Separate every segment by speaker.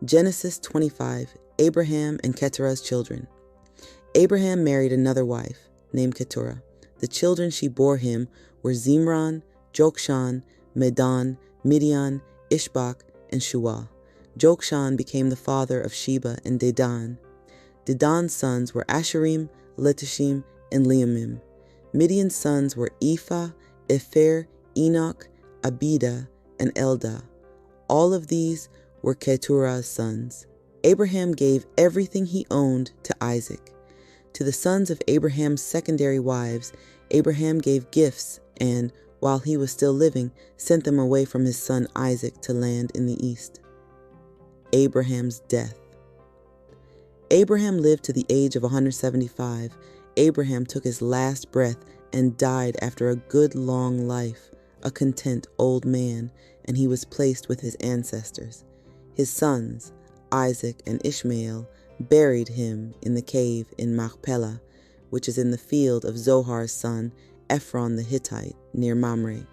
Speaker 1: Genesis 25, Abraham and Keturah's children. Abraham married another wife, named Keturah. The children she bore him were Zimran, Jokshan, Medan, Midian, Ishbak, and Shuah. Jokshan became the father of Sheba and Dedan. Dedan's sons were Asherim, Letishim, and Leumim. Midian's sons were Ephah, Epher, Enoch, Abida, and Eldah. All of these were Keturah's sons. Abraham gave everything he owned to Isaac. To the sons of Abraham's secondary wives, Abraham gave gifts and, while he was still living, sent them away from his son Isaac to land in the east. Abraham's death. Abraham lived to the age of 175. Abraham took his last breath and died after a good long life, a content old man, and he was placed with his ancestors. His sons, Isaac and Ishmael, buried him in the cave in Machpelah, which is in the field of Zohar's son, Ephron the Hittite, near Mamre.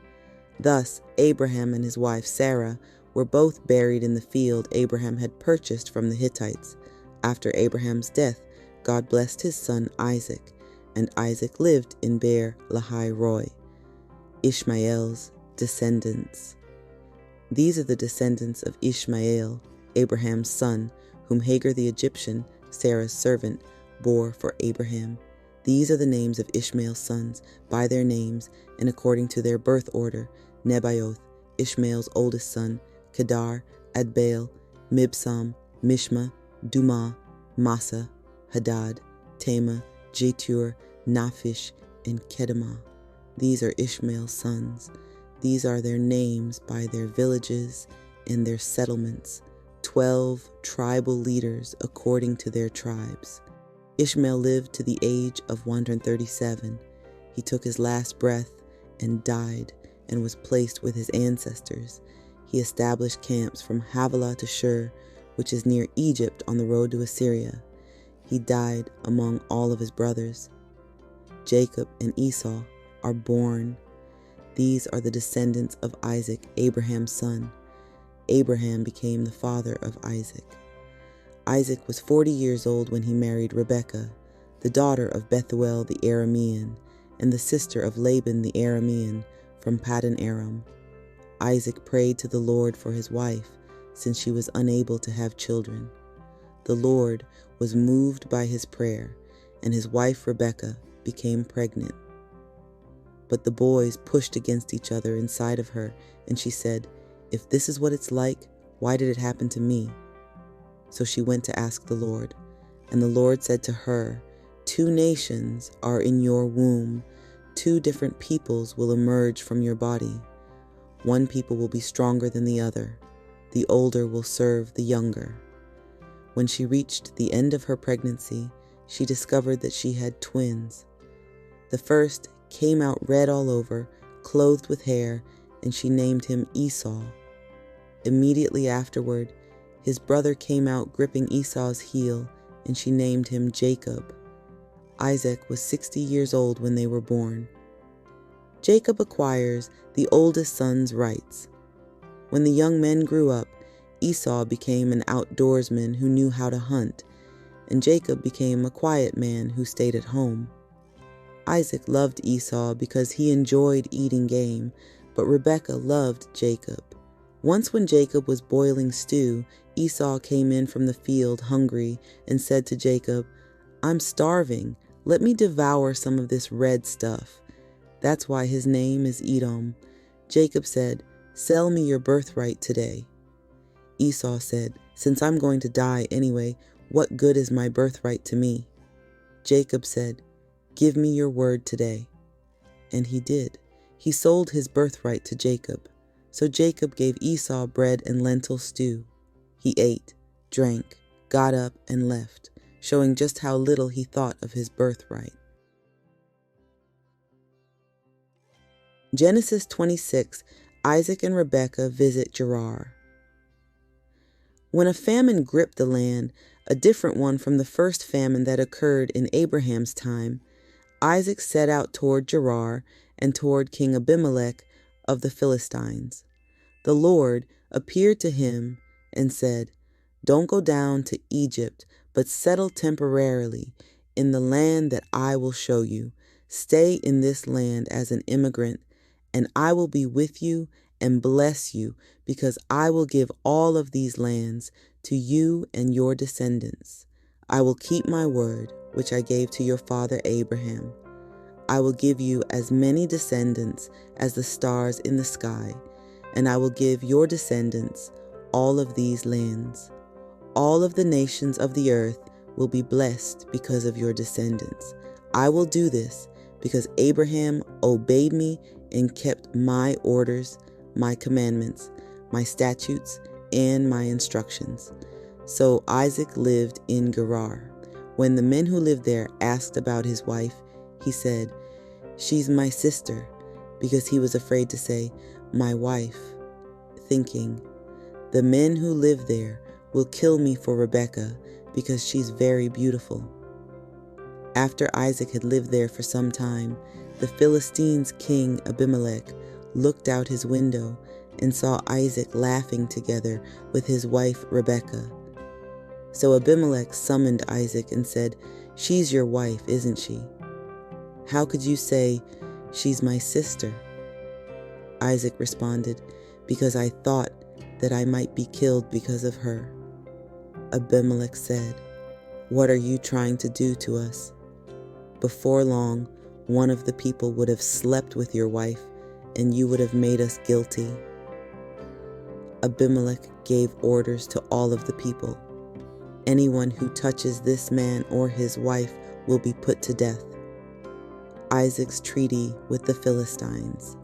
Speaker 1: Thus, Abraham and his wife Sarah were both buried in the field Abraham had purchased from the Hittites. After Abraham's death, God blessed his son Isaac, and Isaac lived in Beer Lahai Roi. Ishmael's descendants. These are the descendants of Ishmael, Abraham's son, whom Hagar the Egyptian, Sarah's servant, bore for Abraham. These are the names of Ishmael's sons, by their names, and according to their birth order: Nebaioth, Ishmael's oldest son, Kedar, Adbaal, Mibsam, Mishma, Dumah, Massa, Hadad, Tema, Jetur, Naphish, and Kedemah. These are Ishmael's sons. These are their names by their villages and their settlements, 12 tribal leaders according to their tribes. Ishmael lived to the age of 137. He took his last breath and died and was placed with his ancestors. He established camps from Havilah to Shur, which is near Egypt on the road to Assyria. He died among all of his brothers. Jacob and Esau are born. These are the descendants of Isaac, Abraham's son. Abraham became the father of Isaac. Isaac was 40 years old when he married Rebekah, the daughter of Bethuel the Aramean, and the sister of Laban the Aramean from Paddan Aram. Isaac prayed to the Lord for his wife, since she was unable to have children. The Lord was moved by his prayer, and his wife Rebekah became pregnant. But the boys pushed against each other inside of her, and she said, "If this is what it's like, why did it happen to me?" So she went to ask the Lord, and the Lord said to her, "2 nations are in your womb, 2 different peoples will emerge from your body. One people will be stronger than the other. The older will serve the younger." When she reached the end of her pregnancy, she discovered that she had twins. The first came out red all over, clothed with hair, and she named him Esau. Immediately afterward, his brother came out gripping Esau's heel, and she named him Jacob. Isaac was 60 years old when they were born. Jacob acquires the oldest son's rights. When the young men grew up, Esau became an outdoorsman who knew how to hunt, and Jacob became a quiet man who stayed at home. Isaac loved Esau because he enjoyed eating game, but Rebekah loved Jacob. Once when Jacob was boiling stew, Esau came in from the field hungry and said to Jacob, "I'm starving. Let me devour some of this red stuff." That's why his name is Edom. Jacob said, "Sell me your birthright today." Esau said, "Since I'm going to die anyway, what good is my birthright to me?" Jacob said, "Give me your word today." And he did. He sold his birthright to Jacob. So Jacob gave Esau bread and lentil stew. He ate, drank, got up, and left, showing just how little he thought of his birthright. Genesis 26, Isaac and Rebekah visit Gerar. When a famine gripped the land, a different one from the first famine that occurred in Abraham's time, Isaac set out toward Gerar and toward King Abimelech of the Philistines. The Lord appeared to him and said, Don't go down to Egypt, but settle temporarily in the land that I will show you. Stay in this land as an immigrant, and I will be with you and bless you, because I will give all of these lands to you and your descendants. I will keep my word, which I gave to your father Abraham. I will give you as many descendants as the stars in the sky, and I will give your descendants all of these lands. All of the nations of the earth will be blessed because of your descendants. I will do this because Abraham obeyed me and kept my orders, my commandments, my statutes, and my instructions. So Isaac lived in Gerar. When the men who lived there asked about his wife, he said, "She's my sister," because he was afraid to say, "my wife," thinking, "The men who live there will kill me for Rebekah because she's very beautiful." After Isaac had lived there for some time, the Philistines' king Abimelech looked out his window and saw Isaac laughing together with his wife Rebekah. So Abimelech summoned Isaac and said, "She's your wife, isn't she? How could you say, 'She's my sister'?" Isaac responded, "Because I thought that I might be killed because of her." Abimelech said, "What are you trying to do to us?" Before long, one of the people would have slept with your wife, and you would have made us guilty. Abimelech gave orders to all of the people. Anyone who touches this man or his wife will be put to death. Isaac's treaty with the Philistines.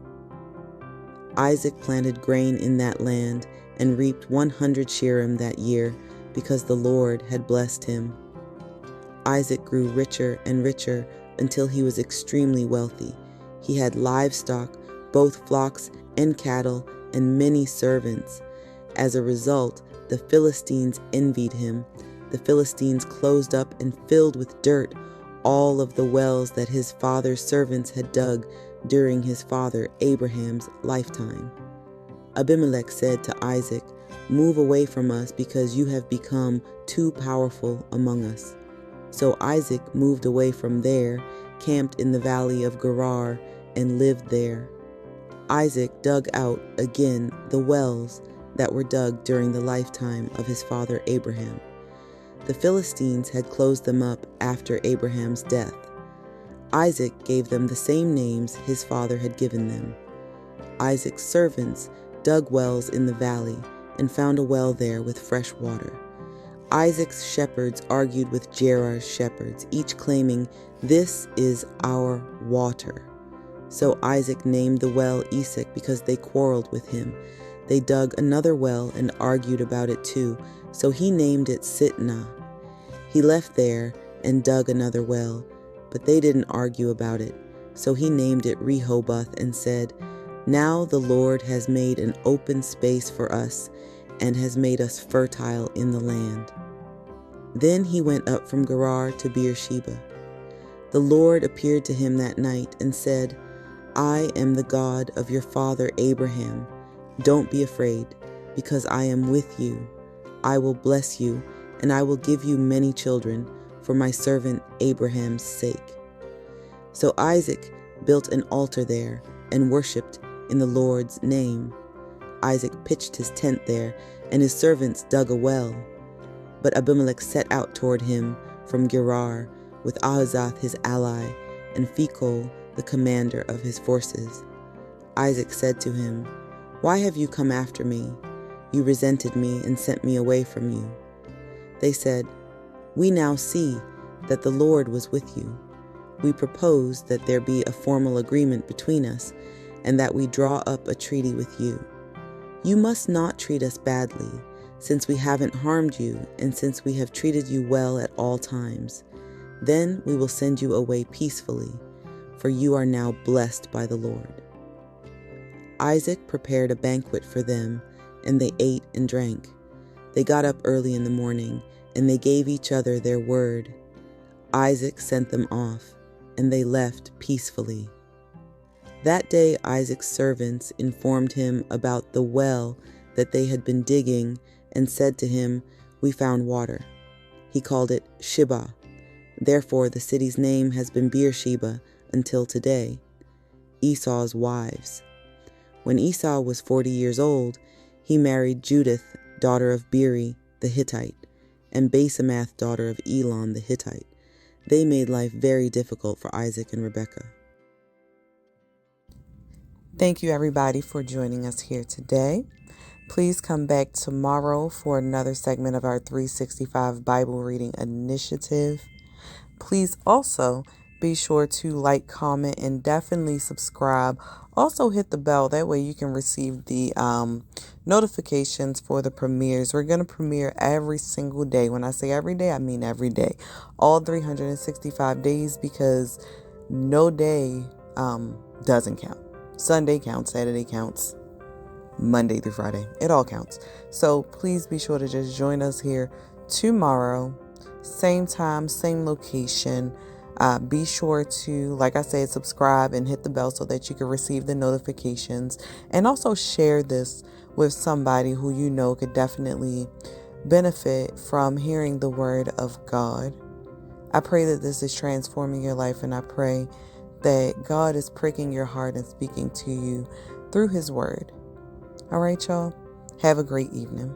Speaker 1: Isaac planted grain in that land and reaped 100 shearim that year because the Lord had blessed him. Isaac grew richer and richer until he was extremely wealthy. He had livestock, both flocks and cattle, and many servants. As a result, the Philistines envied him. The Philistines closed up and filled with dirt all of the wells that his father's servants had dug during his father Abraham's lifetime. Abimelech said to Isaac, "Move away from us because you have become too powerful among us." So Isaac moved away from there, camped in the valley of Gerar, and lived there. Isaac dug out again the wells that were dug during the lifetime of his father Abraham. The Philistines had closed them up after Abraham's death. Isaac gave them the same names his father had given them. Isaac's servants dug wells in the valley and found a well there with fresh water. Isaac's shepherds argued with Gerar's shepherds, each claiming, "This is our water." So Isaac named the well Isaac because they quarreled with him. They dug another well and argued about it too, so he named it Sitnah. He left there and dug another well, but they didn't argue about it, so he named it Rehoboth and said, "Now the Lord has made an open space for us and has made us fertile in the land." Then he went up from Gerar to Beersheba. The Lord appeared to him that night and said, "I am the God of your father Abraham. Don't be afraid, because I am with you. I will bless you, and I will give you many children for my servant Abraham's sake." So Isaac built an altar there and worshipped in the Lord's name. Isaac pitched his tent there, and his servants dug a well. But Abimelech set out toward him from Gerar with Ahazath his ally and Phicol the commander of his forces. Isaac said to him, "Why have you come after me? You resented me and sent me away from you." They said, "We now see that the Lord was with you. We propose that there be a formal agreement between us and that we draw up a treaty with you. You must not treat us badly, since we haven't harmed you and since we have treated you well at all times. Then we will send you away peacefully, for you are now blessed by the Lord." Isaac prepared a banquet for them, and they ate and drank. They got up early in the morning, and they gave each other their word. Isaac sent them off, and they left peacefully. That day Isaac's servants informed him about the well that they had been digging and said to him, we found water. He called it Sheba. Therefore, the city's name has been Beersheba until today. Esau's wives. When Esau was 40 years old, he married Judith, daughter of Beeri the Hittite, and Basemath, daughter of Elon the Hittite. They made life very difficult for Isaac and Rebekah. Thank you, everybody, for joining us here today. Please come back tomorrow for another segment of our 365 Bible Reading Initiative. Please also be sure to like, comment, and definitely subscribe. Also hit the bell. That way you can receive the notifications for the premieres. We're going to premiere every single day. When I say every day, I mean every day. All 365 days, because no day doesn't count. Sunday counts, Saturday counts, Monday through Friday. It all counts. So please be sure to just join us here tomorrow. Same time, same location. Be sure to, like I said, subscribe and hit the bell so that you can receive the notifications. And also share this with somebody who you know could definitely benefit from hearing the word of God. I pray that this is transforming your life, and I pray that God is pricking your heart and speaking to you through his word. All right, y'all. Have a great evening.